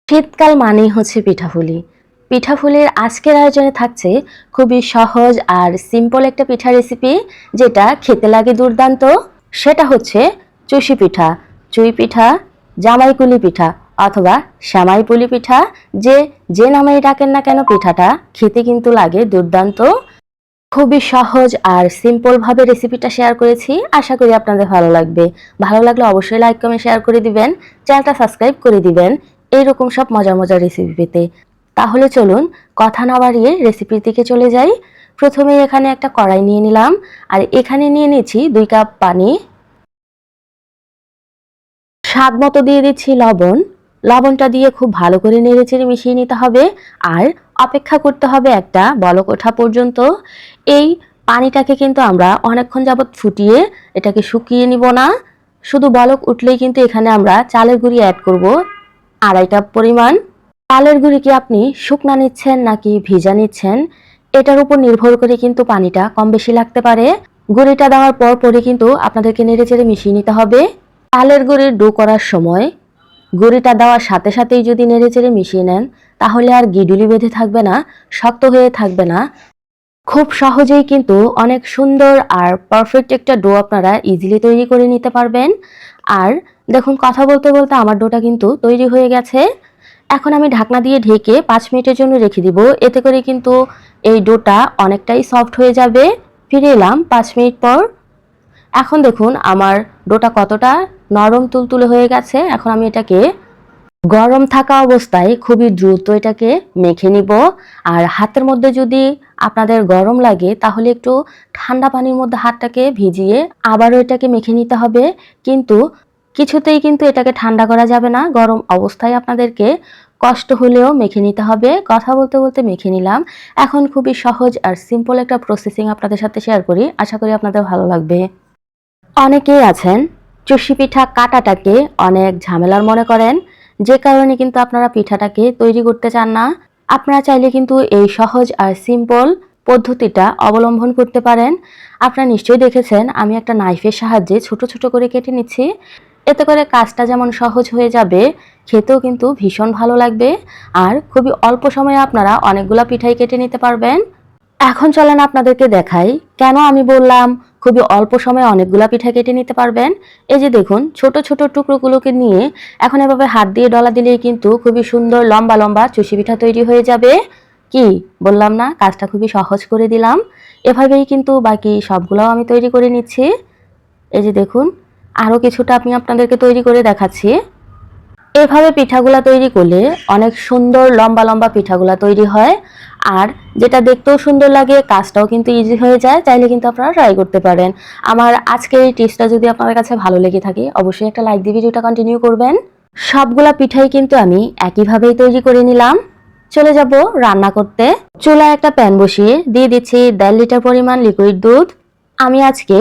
শীতকাল মানেই হচ্ছে পিঠাপুলি। পিঠাপুলির আজকের আয়োজনে থাকছে খুবই সহজ আর সিম্পল একটা পিঠা রেসিপি, যেটা খেতে লাগে দুর্দান্ত। সেটা হচ্ছে চুষি পিঠা, চুই পিঠা, জামাইকুলি পিঠা অথবা শ্যামাই পুলি পিঠা। যে যে নামেই ডাকেন না কেন, পিঠাটা খেতে কিন্তু লাগে দুর্দান্ত। খুবই সহজ আর সিম্পল ভাবে রেসিপিটা শেয়ার করেছি, আশা করি আপনাদের ভালো লাগবে। ভালো লাগলে অবশ্যই লাইক কমেন্ট শেয়ার করে দিবেন, চ্যানেলটা সাবস্ক্রাইব করে দিবেন এইরকম সব মজার মজার রেসিপি পেতে। তাহলে চলুন কথা না বাড়িয়ে রেসিপির দিকে চলে যাই। প্রথমেই এখানে একটা কড়াই নিয়ে নিলাম, আর এখানে নিয়ে নিয়েছি 2 কাপ পানি। স্বাদ মতো দিয়ে দিচ্ছি লবণ। লবণটা দিয়ে খুব ভালো করে নেড়েচেড়ে মিশিয়ে নিতে হবে, আর অপেক্ষা করতে হবে একটা বলক ওঠা পর্যন্ত। এই পানিটাকে কিন্তু আমরা অনেকক্ষণ যাবৎ ফুটিয়ে এটাকে শুকিয়ে নিব না, শুধু বলক উঠলেই কিন্তু এখানে আমরা চালের গুঁড়ি অ্যাড করব 2.5 কাপ পরিমাণ। চালের গুঁড়ি কি আপনি শুকনা নিচ্ছেন নাকি ভিজা নিচ্ছেন, এটার উপর নির্ভর করে কিন্তু পানিটা কম বেশি লাগতে পারে। গুঁড়িটা দেওয়ার পর পরে কিন্তু আপনাদেরকে নেড়েচেড়ে মিশিয়ে নিতে হবে। চালের গুঁড়ির ডো করার সময় গুঁড়িটা দেওয়ার সাথে সাথেই যদি নেড়েচেড়ে মিশিয়ে নেন, তাহলে আর গিডুলি বেঁধে থাকবে না, শক্ত হয়ে থাকবে না। খুব সহজেই কিন্তু অনেক সুন্দর আর পারফেক্ট একটা ডো আপনারা ইজিলি তৈরি করে নিতে পারবেন। আর দেখুন, কথা বলতে বলতে আমার ডোটা কিন্তু তৈরি হয়ে গেছে। এখন আমি ঢাকনা দিয়ে ঢেকে 5 মিনিটের জন্য রেখে দিব, এতে করে কিন্তু এই ডোটা অনেকটাই সফট হয়ে যাবে। ফিরে এলাম 5 মিনিট পর। এখন দেখুন আমার ডোটা কতটা নরম তুলতুলে হয়ে গেছে। এখন আমি এটাকে গরম থাকা অবস্থায় খুবই দ্রুত এটাকে মেখে নিব। আর হাতের মধ্যে যদি আপনাদের গরম লাগে, তাহলে একটু ঠান্ডা পানির মধ্যে হাতটাকে ভিজিয়ে আবারও এটাকে মেখে নিতে হবে। কিন্তু কিছুতেই কিন্তু এটাকে ঠান্ডা করা যাবে না, গরম অবস্থায় আপনাদেরকে কষ্ট হলেও মেখে নিতে হবে। কথা বলতে বলতে মেখে নিলাম। এখন খুবই সহজ আর সিম্পল একটা প্রসেসিং আপনাদের সাথে শেয়ার করি, আশা করি আপনাদের ভালো লাগবে। অনেকেই আছেন চুষি পিঠা কাটাটাকে অনেক ঝামেলার মনে করেন, যে কারণে কিন্তু আপনারা পিঠাটাকে তৈরি করতে চান না। আপনারা চাইলে কিন্তু এই সহজ আর সিম্পল পদ্ধতিটা অবলম্বন করতে পারেন। আপনারা নিশ্চয়ই দেখেছেন আমি একটা নাইফের সাহায্যে ছোট ছোট করে কেটে নিচ্ছি। এতে করে কাজটা যেমন সহজ হয়ে যাবে, খেতেও কিন্তু ভীষণ ভালো লাগবে। আর খুবই অল্প সময়ে আপনারা অনেকগুলা পিঠাই কেটে নিতে পারবেন। এখন চলেন আপনাদেরকে দেখাই কেন আমি বললাম খুবই অল্প সময়ে অনেকগুলা পিঠা কেটে নিতে পারবেন। এই যে দেখুন, ছোট ছোট টুকরোগুলোকে নিয়ে এখন এভাবে হাত দিয়ে ডলা দিলেই কিন্তু খুবই সুন্দর লম্বা লম্বা চুষি পিঠা তৈরি হয়ে যাবে। কি বললাম না, কাজটা খুবই সহজ করে দিলাম। এভাবেই কিন্তু বাকি সবগুলোও আমি তৈরি করে নিচ্ছি। এই যে দেখুন, আরও কিছুটা আমি আপনাদেরকে তৈরি করে দেখাচ্ছি। এভাবে পিঠাগুলা তৈরি করলে অনেক সুন্দর লম্বা লম্বা পিঠাগুলা তৈরি হয়, আর যেটা দেখতেও সুন্দর লাগে, কাজটাও কিন্তু ইজি হয়ে যায়। চাইলে কিন্তু আপনারা ট্রাই করতে পারেন। আমার আজকের এই টিপসটা যদি আপনাদের কাছে ভালো লেগে থাকে, অবশ্যই একটা লাইক দিয়ে ভিডিওটা কন্টিনিউ করবেন। সবগুলা পিঠাই কিন্তু আমি একইভাবেই তৈরি করে নিলাম। চলে যাব রান্না করতে। চুলায় একটা প্যান বসিয়ে দিয়ে দিচ্ছি 1.5 লিটার পরিমাণ লিকুইড দুধ। আমি আজকে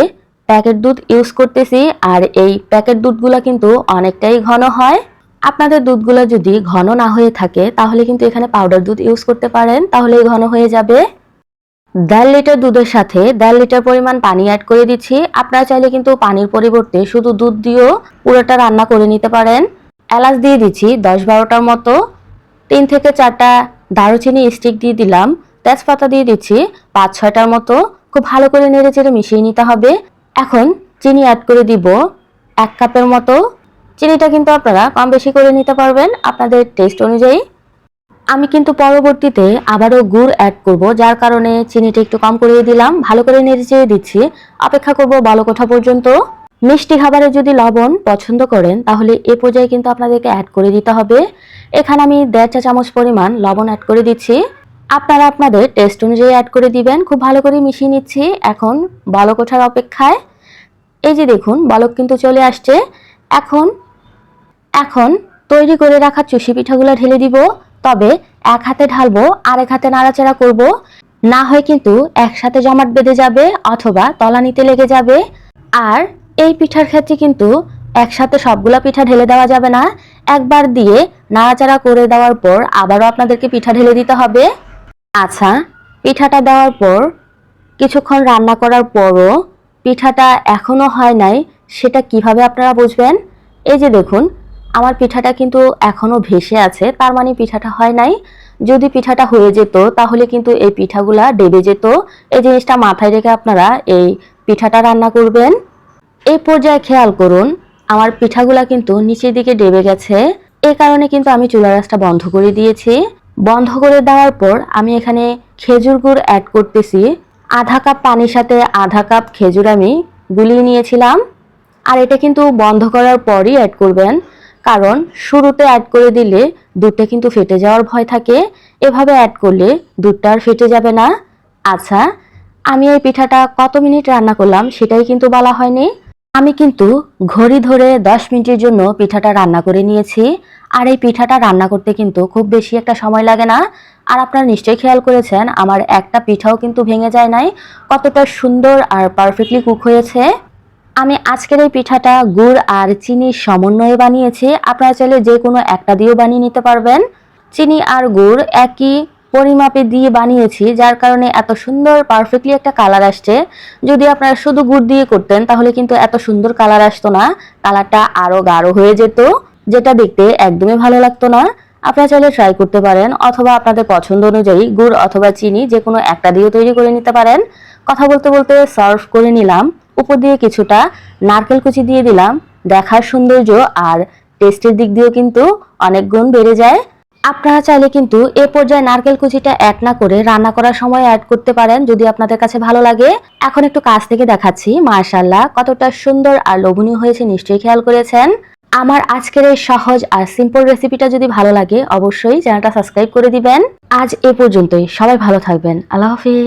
প্যাকেট দুধ ইউজ করতেছি, আর এই প্যাকেট দুধগুলা কিন্তু অনেকটাই ঘন হয়। আপনাদের দুধগুলো যদি ঘন না হয়ে থাকে, তাহলে কিন্তু এখানে পাউডার দুধ ইউজ করতে পারেন, তাহলেই ঘন হয়ে যাবে। 1.5 লিটার দুধের সাথে 1.5 লিটার পরিমাণ পানি অ্যাড করে দিচ্ছি। আপনারা চাইলে কিন্তু পানির পরিবর্তে শুধু দুধ দিয়েও পুরোটা রান্না করে নিতে পারেন। এলাচ দিয়ে দিচ্ছি 10-12টার মতো, 3 থেকে 4টা দারুচিনি স্টিক দিয়ে দিলাম, তেজপাতা দিয়ে দিচ্ছি 5-6টার মতো। খুব ভালো করে নেড়েচেড়ে মিশিয়ে নিতে হবে। এখন চিনি অ্যাড করে দিব 1 কাপের মতো। চিনিটা কিন্তু আপনারা কম বেশি করে নিতে পারবেন আপনাদের টেস্ট অনুযায়ী। আমি কিন্তু পরবর্তীতে আবারও গুড় অ্যাড করব, যার কারণে চিনিটা একটু কম করে দিলাম। ভালো করে নেড়ে দিচ্ছি, অপেক্ষা করব বলক ওঠা পর্যন্ত। মিষ্টি খাবারে যদি লবণ পছন্দ করেন, তাহলে এ পর্যায়ে কিন্তু আপনাদেরকে অ্যাড করে দিতে হবে। এখানে আমি 1.5 চা চামচ পরিমাণ লবণ অ্যাড করে দিচ্ছি। আপনারা আপনাদের টেস্ট অনুযায়ী অ্যাড করে দিবেন। খুব ভালো করে মিশিয়ে নিচ্ছি, এখন বলক ওঠার অপেক্ষায়। এই যে দেখুন, বলক কিন্তু চলে আসছে। এখন এখন তৈরি করে রাখা চুষি পিঠাগুলো ঢেলে দিব, তবে এক হাতে ঢালবো, আরেক হাতে নাড়াচাড়া করব, না হয় কিন্তু একসাথে জমাট বেঁধে যাবে অথবা তলানিতে লেগে যাবে। আর এই পিঠার ক্ষেত্রে কিন্তু একসাথে সবগুলা পিঠা ঢেলে দেওয়া যাবে না, একবার দিয়ে নাড়াচাড়া করে দেওয়ার পর আবারও আপনাদেরকে পিঠা ঢেলে দিতে হবে। আচ্ছা, পিঠাটা দেওয়ার পর কিছুক্ষণ রান্না করার পরও পিঠাটা এখনো হয় নাই, সেটা কিভাবে আপনারা বুঝবেন? এই যে দেখুন, আমার পিঠাটা কিন্তু এখনো ভেসে আছে, তার মানে পিঠাটা হয় নাই। যদি পিঠাটা হয়ে যেত তাহলে কিন্তু এই পিঠাগুলা ডেবে যেত। এই জিনিসটা মাথায় রেখে আপনারা এই পিঠাটা রান্না করবেন। এই পর্যায়ে খেয়াল করুন আমার পিঠাগুলা কিন্তু নিচের দিকে ডেবে গেছে। এই কারণে কিন্তু আমি চুলার আঁচটা বন্ধ করে দিয়েছি। বন্ধ করে দেওয়ার পর আমি এখানে খেজুর গুড় অ্যাড করতেছি। আধা কাপ পানির সাথে আধা কাপ খেজুর আমি গুলিয়ে নিয়েছিলাম। আর এটা কিন্তু বন্ধ করার পরই অ্যাড করবেন, কারণ শুরুতে অ্যাড করে দিলে দুধটা কিন্তু ফেটে যাওয়ার ভয় থাকে। এভাবে অ্যাড করলে দুধটা আর ফেটে যাবে না। আচ্ছা, আমি এই পিঠাটা কত মিনিট রান্না করলাম সেটাই কিন্তু বলা হয়নি। আমি কিন্তু ঘড়ি ধরে 10 মিনিটের জন্য পিঠাটা রান্না করে নিয়েছি। আর এই পিঠাটা রান্না করতে কিন্তু খুব বেশি একটা সময় লাগে না। আর আপনারা নিশ্চয়ই খেয়াল করেছেন আমার একটা পিঠাও কিন্তু ভেঙে যায় নাই। কতটা সুন্দর আর পারফেক্টলি কুক হয়েছে। আমি আজকের এই পিঠাটা গুড় আর চিনির সমন্বয়ে বানিয়েছি। আপনারা চাইলে যে কোনো একটা দিয়েও বানিয়ে নিতে পারবেন। চিনি আর গুড় একই পরিমাপে দিয়ে বানিয়েছি, যার কারণে এত সুন্দর পারফেক্টলি একটা কালার আসছে। যদি আপনারা শুধু গুড় দিয়ে করতেন তাহলে কিন্তু এত সুন্দর কালার আসতো না, কালারটা আরো গাঢ় হয়ে যেত, যেটা দেখতে একদমই ভালো লাগতো না। আপনারা চাইলে ট্রাই করতে পারেন, অথবা আপনাদের পছন্দ অনুযায়ী গুড় অথবা চিনি যে কোনো একটা দিয়েও তৈরি করে নিতে পারেন। কথা বলতে বলতে সার্ভ করে নিলাম। উপর দিয়ে কিছুটা নারকেল কুচি দিয়ে দিলাম। দেখার সৌন্দর্য আর টেস্টের দিক দিয়েও কিন্তু অনেক গুণ বেড়ে যায়। আপনারা চাইলে কিন্তু এ পর্যায়ে নারকেল কুচিটা অ্যাড না করে রান্না করার সময় অ্যাড করতে পারেন, যদি আপনাদের কাছে ভালো লাগে। এখন একটু কাছ থেকে দেখাচ্ছি, মাশাআল্লাহ কতটা সুন্দর আর লোভনীয় হয়েছে নিশ্চয়ই খেয়াল করেছেন। আমার আজকের এই সহজ আর সিম্পল রেসিপিটা যদি ভালো লাগে অবশ্যই চ্যানেলটা সাবস্ক্রাইব করে দিবেন। আজ এ পর্যন্তই, সবাই ভালো থাকবেন। আল্লাহ হাফেজ।